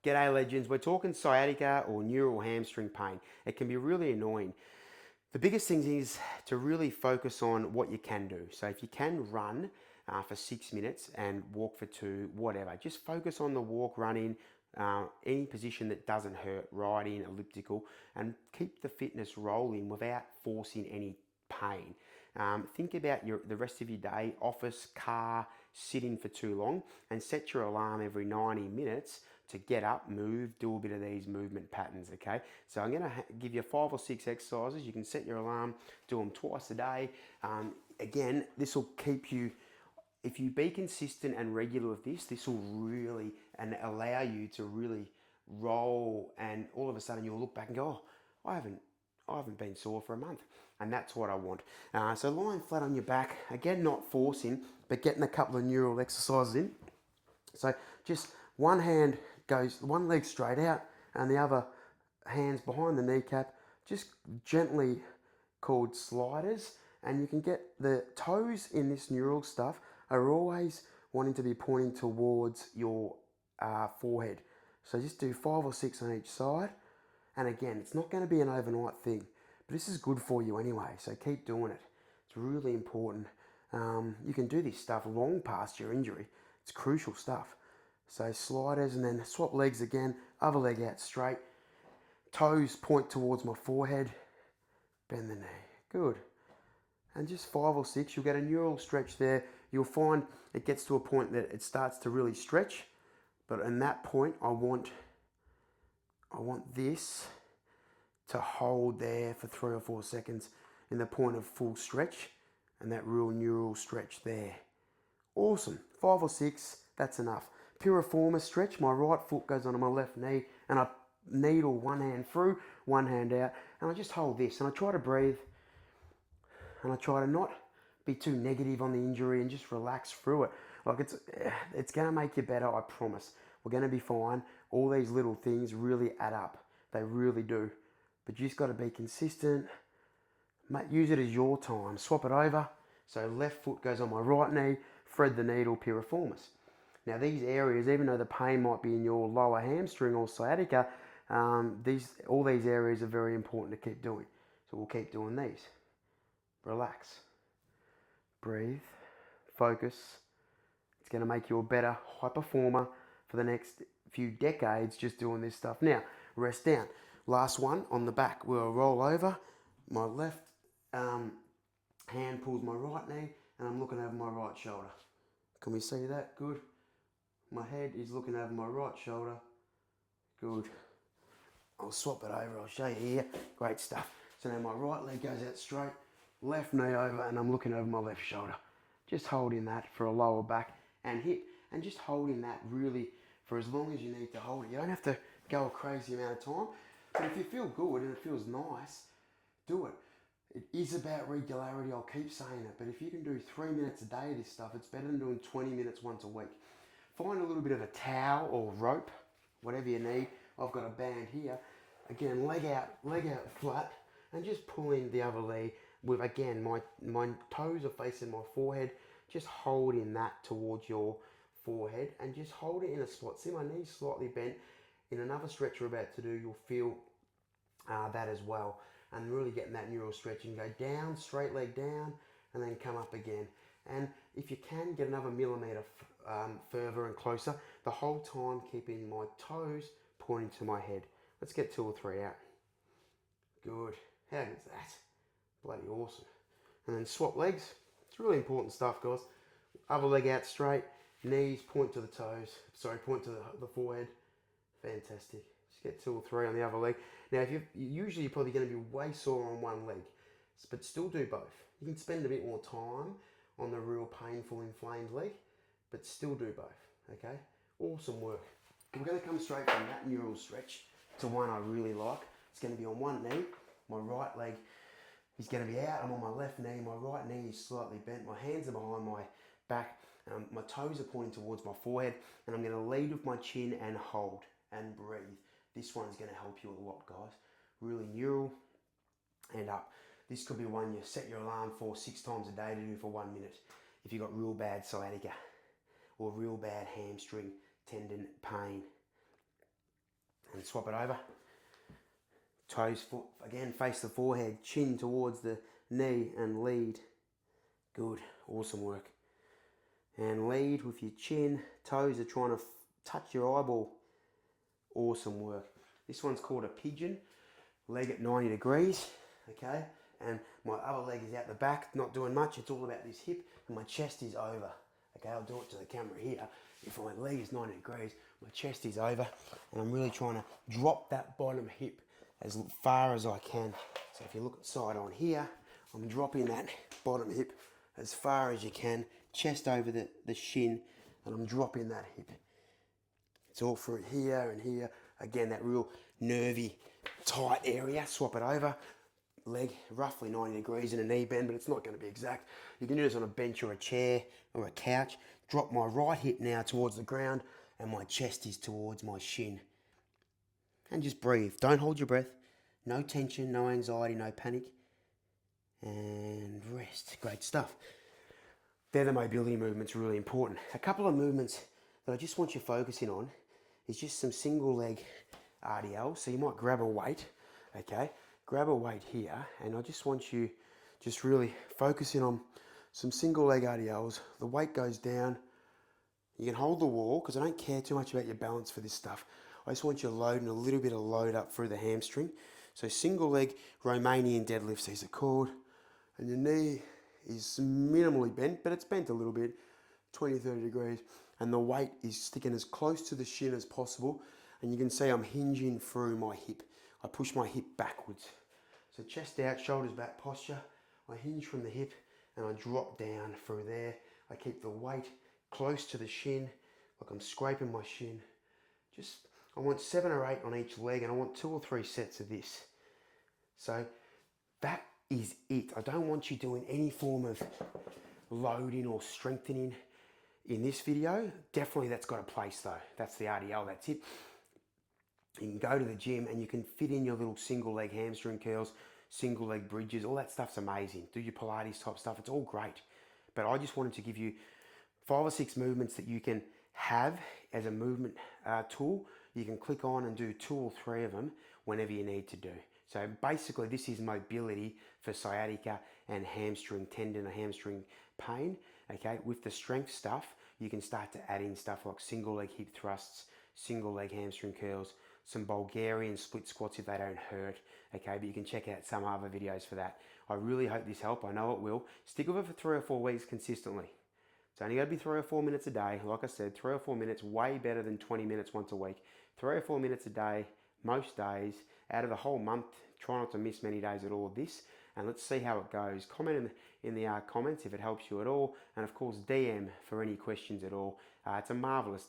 G'day legends, we're talking sciatica or neural hamstring pain. It can be really annoying. The biggest thing is to really focus on what you can do. So if you can run for 6 minutes and walk for 2, whatever, just focus on the walk, running, any position that doesn't hurt, riding, elliptical, and keep the fitness rolling without forcing any pain. Think about the rest of your day, office, car, sitting for too long, and set your alarm every 90 minutes to get up, move, do a bit of these movement patterns, okay? So I'm gonna give you 5 or 6 exercises. You can set your alarm, do them twice a day. Again, this will keep you, if you be consistent and regular with this will really, and allow you to really roll, and all of a sudden you'll look back and go, oh, I haven't been sore for a month. And that's what I want. So lying flat on your back, again, not forcing, but getting a couple of neural exercises in. So just one hand goes, one leg straight out, and the other hand's behind the kneecap, just gently called sliders. And you can get the toes in this neural stuff are always wanting to be pointing towards your forehead. So just do 5 or 6 on each side. And again, it's not going to be an overnight thing, but this is good for you anyway, so keep doing it. It's really important. You can do this stuff long past your injury. It's crucial stuff. So sliders, and then swap legs again, other leg out straight. Toes point towards my forehead, bend the knee. Good. And just 5 or 6, you'll get a neural stretch there. You'll find it gets to a point that it starts to really stretch, but in that point, I want this to hold there for 3 or 4 seconds in the point of full stretch, and that real neural stretch there. Awesome. 5 or 6, that's enough. Piriformis stretch, my right foot goes onto my left knee, and I needle one hand through, one hand out, and I just hold this, and I try to breathe, and I try to not be too negative on the injury and just relax through it. Like it's going to make you better, I promise. We're going to be fine. All these little things really add up. They really do. But you just got to be consistent. Use it as your time. Swap it over. So left foot goes on my right knee. Thread the needle, piriformis. Now these areas, even though the pain might be in your lower hamstring or sciatica, all these areas are very important to keep doing. So we'll keep doing these. Relax. Breathe. Focus. It's going to make you a better high performer for the next few decades just doing this stuff. Now, rest down. Last one on the back. We'll roll over. My left hand pulls my right knee, and I'm looking over my right shoulder. Can we see that? Good. My head is looking over my right shoulder. Good. I'll swap it over. I'll show you here. Great stuff. So now my right leg goes out straight, left knee over, and I'm looking over my left shoulder. Just holding that for a lower back and hip, and just holding that really for as long as you need to hold it. You don't have to go a crazy amount of time, but if you feel good and it feels nice, do it. It is about regularity, I'll keep saying it, but if you can do 3 minutes a day of this stuff, it's better than doing 20 minutes once a week. Find a little bit of a towel or rope, whatever you need. I've got a band here. Again, leg out flat, and just pull in the other leg with, again, my toes are facing my forehead, just holding that towards your forehead, and just hold it in a spot. See my knees slightly bent. In another stretch we're about to do, you'll feel that as well, and really getting that neural stretch. And go down, straight leg down, and then come up again. And if you can, get another millimeter further and closer, the whole time keeping my toes pointing to my head. Let's get 2 or 3 out. Good. How good is that? Bloody awesome. And then swap legs. It's really important stuff, guys. Other leg out straight, knees point to the toes. Sorry, point to the forehead. Fantastic. Just get 2 or 3 on the other leg. Now, if usually you're probably going to be way sore on one leg, but still do both. You can spend a bit more time on the real painful inflamed leg, but still do both. Okay? Awesome work. We're going to come straight from that neural stretch to one I really like. It's going to be on one knee. My right leg is going to be out. I'm on my left knee. My right knee is slightly bent. My hands are behind my back. My toes are pointing towards my forehead. And I'm going to lead with my chin and hold and breathe. This one's going to help you a lot, guys. Really neural and up. This could be one you set your alarm for 6 times a day to do for 1 minute. If you've got real bad sciatica or real bad hamstring tendon pain. And swap it over. Toes, again, face the forehead, chin towards the knee and lead. Good, awesome work. And lead with your chin, toes are trying to touch your eyeball. Awesome work. This one's called a pigeon, leg at 90 degrees, okay? And my other leg is out the back, not doing much, it's all about this hip, and my chest is over. Okay, I'll do it to the camera here. If my leg is 90 degrees, my chest is over, and I'm really trying to drop that bottom hip as far as I can. So if you look side on here, I'm dropping that bottom hip as far as you can, chest over the shin, and I'm dropping that hip. It's all through here and here. Again, that real nervy, tight area. Swap it over. Leg roughly 90 degrees in a knee bend, but it's not going to be exact. You can do this on a bench or a chair or a couch. Drop my right hip now towards the ground, and my chest is towards my shin. And just breathe. Don't hold your breath. No tension, no anxiety, no panic. And rest. Great stuff. They're the mobility movements, really important. A couple of movements that I just want you focusing on is just some single leg RDL. So you might grab a weight, okay? Grab a weight here, and I just want you just really focusing on some single leg RDLs. The weight goes down. You can hold the wall, because I don't care too much about your balance for this stuff. I just want you loading a little bit of load up through the hamstring. So single leg Romanian deadlifts, these are called. And your knee is minimally bent, but it's bent a little bit, 20, 30 degrees. And the weight is sticking as close to the shin as possible. And you can see I'm hinging through my hip. I push my hip backwards. So chest out, shoulders back posture. I hinge from the hip and I drop down through there. I keep the weight close to the shin, like I'm scraping my shin. I want 7 or 8 on each leg, and I want 2 or 3 sets of this. So that is it. I don't want you doing any form of loading or strengthening in this video. Definitely that's got a place though. That's the RDL, that's it. You can go to the gym and you can fit in your little single leg hamstring curls, single leg bridges, all that stuff's amazing. Do your Pilates type stuff, it's all great. But I just wanted to give you 5 or 6 movements that you can have as a movement tool. You can click on and do 2 or 3 of them whenever you need to do. So basically this is mobility for sciatica and hamstring tendon or hamstring pain. Okay, with the strength stuff, you can start to add in stuff like single leg hip thrusts, single leg hamstring curls, some Bulgarian split squats if they don't hurt. Okay, but you can check out some other videos for that. I really hope this helped. I know it will. Stick with it for 3 or 4 weeks consistently. It's only got to be 3 or 4 minutes a day. Like I said, 3 or 4 minutes, way better than 20 minutes once a week. 3 or 4 minutes a day, most days. Out of the whole month, try not to miss many days at all of this. And let's see how it goes. Comment in the comments if it helps you at all. And of course, DM for any questions at all. It's a marvelous